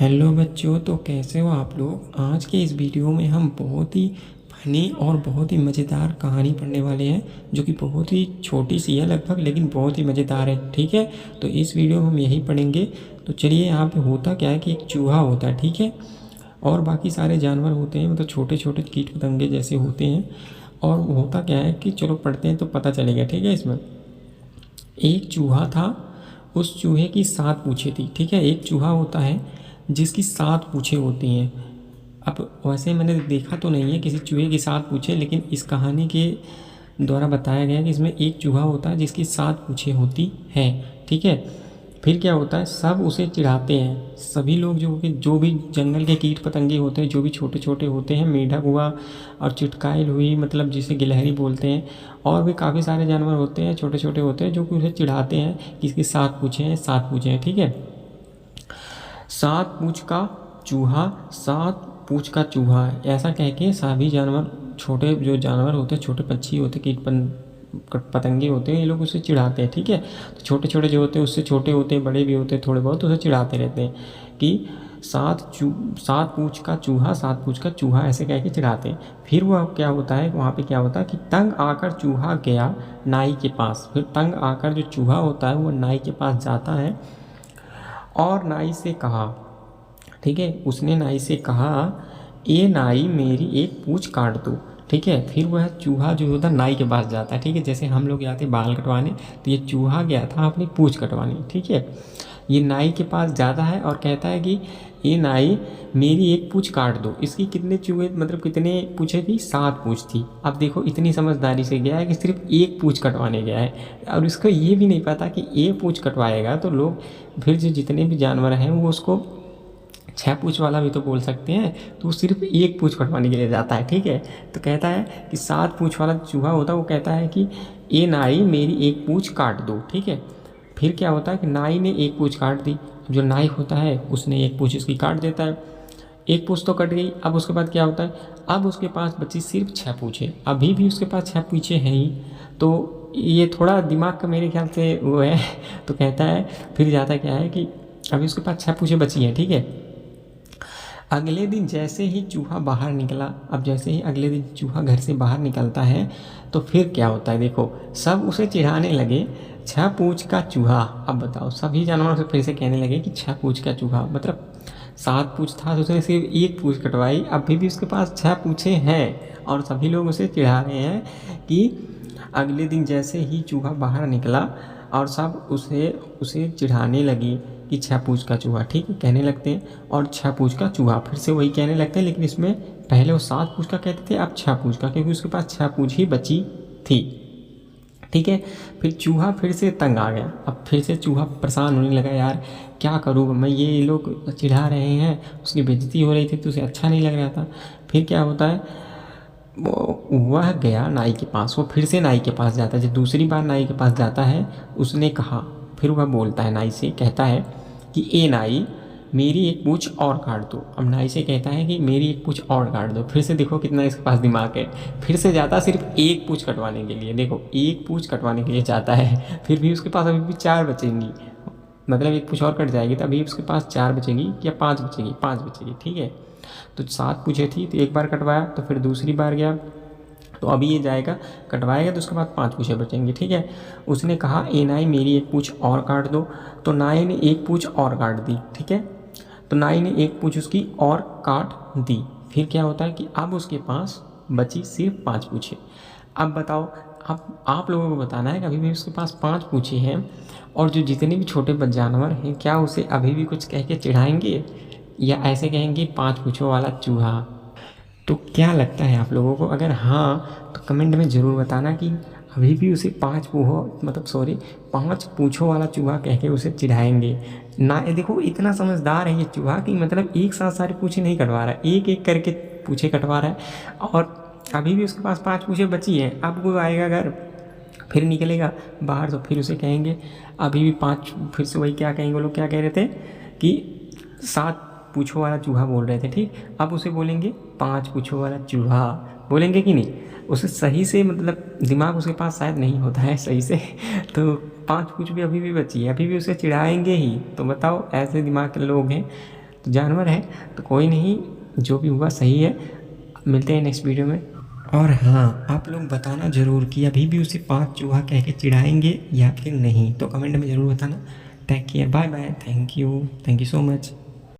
Hello बच्चों, तो कैसे हो आप लोग। आज के इस वीडियो में हम बहुत ही फनी और बहुत ही मज़ेदार कहानी पढ़ने वाले हैं, जो कि बहुत ही छोटी सी है लगभग, लेकिन बहुत ही मज़ेदार है। ठीक है, तो इस वीडियो में हम यही पढ़ेंगे। तो चलिए, यहाँ पे होता क्या है कि एक चूहा होता है, ठीक है, और बाकी सारे जानवर होते हैं, मतलब छोटे छोटे कीट पतंगे जैसे होते हैं। और होता क्या है कि चलो पढ़ते हैं तो पता चलेगा। ठीक है, इसमें एक चूहा था, उस चूहे की 7 पूँछें थी। ठीक है, एक चूहा होता है जिसकी 7 पूँछें होती हैं। अब वैसे मैंने देखा तो नहीं है किसी चूहे की 7 पूँछें, लेकिन इस कहानी के द्वारा बताया गया है कि इसमें एक चूहा होता है जिसकी 7 पूँछें होती हैं। ठीक है, फिर क्या होता है, सब उसे चिढ़ाते हैं। सभी लोग जो भी जंगल के कीट पतंगे होते हैं, जो भी छोटे छोटे होते हैं, मेढक हुआ और चुटकाइल हुई, मतलब जिसे गिलहरी बोलते हैं, और भी काफ़ी सारे जानवर होते हैं, छोटे छोटे होते हैं, जो कि उसे चिढ़ाते हैं कि इसकी 7 पूँछें हैं, 7 पूँछें हैं। ठीक है, 7 पूँछ का चूहा, 7 पूँछ का चूहा, ऐसा कह के सभी जानवर, छोटे जो जानवर होते हैं, छोटे पक्षी होते हैं, पतंगे होते हैं, ये लोग उसे चिढ़ाते हैं। ठीक है, तो छोटे छोटे जो होते हैं उससे छोटे होते हैं, बड़े भी होते हैं थोड़े बहुत, उसे चिढ़ाते रहते हैं कि 7 पूँछ का चूहा, 7 पूँछ का चूहा, ऐसे कह के चिढ़ाते हैं। फिर वह क्या होता है, वहाँ पे क्या होता है कि तंग आकर चूहा गया नाई के पास। फिर तंग आकर जो चूहा होता है वो नाई के पास जाता है और नाई से कहा, ठीक है, उसने नाई से कहा, ए नाई मेरी एक पूँछ काट दो। ठीक है, फिर वह चूहा जो होता है नाई के पास जाता है। ठीक है, जैसे हम लोग जाते बाल कटवाने, तो ये चूहा गया था अपनी पूँछ कटवाने। ठीक है, ये नाई के पास जाता है और कहता है कि ये नाई मेरी एक पूँछ काट दो। इसकी कितने चूहे, मतलब कितने पूँछें थी, 7 पूँछ थी। अब देखो इतनी समझदारी से गया है कि सिर्फ एक पूँछ कटवाने गया है, और इसको ये भी नहीं पता कि एक पूँछ कटवाएगा तो लोग, फिर जो जितने भी जानवर हैं वो उसको 6 पूँछ वाला भी तो बोल सकते हैं, तो वो सिर्फ एक पूँछ कटवाने के लिए जाता है। ठीक है, तो कहता है कि 7 पूँछ वाला चूहा होता है, वो कहता है कि ए नाई मेरी एक पूँछ काट दो। ठीक है, फिर क्या होता है कि नाई ने एक पूँछ काट दी। जो नाई होता है उसने एक पूँछ इसकी काट देता है, एक पूँछ तो कट गई। अब उसके बाद क्या होता है, अब उसके पास बची सिर्फ 6 पूँछें। अभी भी उसके पास 6 पूँछें हैं ही, तो ये थोड़ा दिमाग का मेरे ख्याल से वो है। तो कहता है, फिर जाता क्या है कि अभी उसके पास 6 पूँछें बची हैं। ठीक है, अगले दिन जैसे ही चूहा बाहर निकला, अब जैसे ही अगले दिन चूहा घर से बाहर निकलता है, तो फिर क्या होता है, देखो सब उसे चिढ़ाने लगे, 6 पूँछ का चूहा। अब बताओ, सभी जानवरों से फिर से कहने लगे कि 6 पूँछ का चूहा, मतलब 7 पूँछ था तो उसने सिर्फ एक पूँछ कटवाई, अभी भी उसके पास 6 पूँछें हैं, और सभी लोग उसे चिढ़ा रहे हैं कि अगले दिन जैसे ही चूहा बाहर निकला और सब उसे उसे चिढ़ाने लगी कि 6 पूँछ का चूहा। ठीक है, कहने लगते हैं, और 6 पूँछ का चूहा फिर से वही कहने लगते हैं, लेकिन इसमें पहले वो 7 पूँछ का कहते थे, अब 6 पूँछ का, क्योंकि उसके पास 6 पूँछ ही बची थी। ठीक है, फिर चूहा फिर से तंग आ गया। अब फिर से चूहा परेशान होने लगा, यार क्या करूँ मैं, ये लोग चिढ़ा रहे हैं, उसकी बेइज्जती हो रही थी तो उसे अच्छा नहीं लग रहा था। फिर क्या होता है, वह गया नाई के पास, वो फिर से नाई के पास जाता है। जब दूसरी बार नाई के पास जाता है, उसने कहा, फिर वह बोलता है नाई से, कहता है कि ए नाई मेरी एक पूँछ और काट दो। अब नाई से कहता है कि मेरी एक पूँछ और काट दो। फिर से देखो कितना इसके पास दिमाग है, फिर से जाता सिर्फ एक पूँछ कटवाने के लिए। देखो एक पूँछ कटवाने के लिए जाता है, फिर भी उसके पास अभी भी 4 बचेंगी, मतलब एक पूँछ और कट जाएगी तो अभी उसके पास 4 बचेगी या 5 बचेगी, 5 बचेगी। ठीक है, तो 7 पूँछें थी, तो एक बार कटवाया, तो फिर दूसरी बार गया, तो अभी ये जाएगा कटवाएगा तो उसके बाद 5 पूँछें बचेंगी। ठीक है, उसने कहा, ए नाई मेरी एक पूँछ और काट दो। तो नाई ने एक पूँछ और काट दी। ठीक है, तो नाई ने एक पूँछ उसकी और काट दी। फिर क्या होता है कि अब उसके पास बची सिर्फ 5 पूँछें। अब बताओ, आप लोगों को बताना है कि अभी भी उसके पास 5 पूँछें हैं, और जो जितने भी छोटे जानवर हैं, क्या उसे अभी भी कुछ कह के चिढ़ाएंगे, या ऐसे कहेंगे 5 पूँछों वाला चूहा। तो क्या लगता है आप लोगों को, अगर हाँ तो कमेंट में ज़रूर बताना कि अभी भी उसे 5 पूँछों वाला चूहा कह के उसे चिढ़ाएंगे ना। ये देखो इतना समझदार है ये चूहा कि मतलब एक साथ सारी पूँछें नहीं कटवा रहा है, एक एक करके पूँछें कटवा रहा है, और अभी भी उसके पास 5 पूँछें बची हैं। अब वो आएगा घर, फिर निकलेगा बाहर, तो फिर उसे कहेंगे अभी भी 5, फिर से वही क्या कहेंगे वो लोग, क्या कह रहे थे कि 7 पूँछों वाला चूहा बोल रहे थे। ठीक, अब उसे बोलेंगे 5 पूँछों वाला चूहा, बोलेंगे कि नहीं। उसे सही से, मतलब दिमाग उसके पास शायद नहीं होता है सही से, तो 5 पूँछ भी अभी भी बची है, अभी भी उसे चिढ़ाएंगे ही। तो बताओ, ऐसे दिमाग के लोग हैं। तो जानवर है तो कोई नहीं, जो भी हुआ सही है। मिलते हैं नेक्स्ट वीडियो में। और हाँ, आप लोग बताना ज़रूर कि अभी भी उसे 5 चूहा कह के चिढ़ाएंगे या फिर नहीं, तो कमेंट में ज़रूर बताना। Take care, bye bye, thank you so much.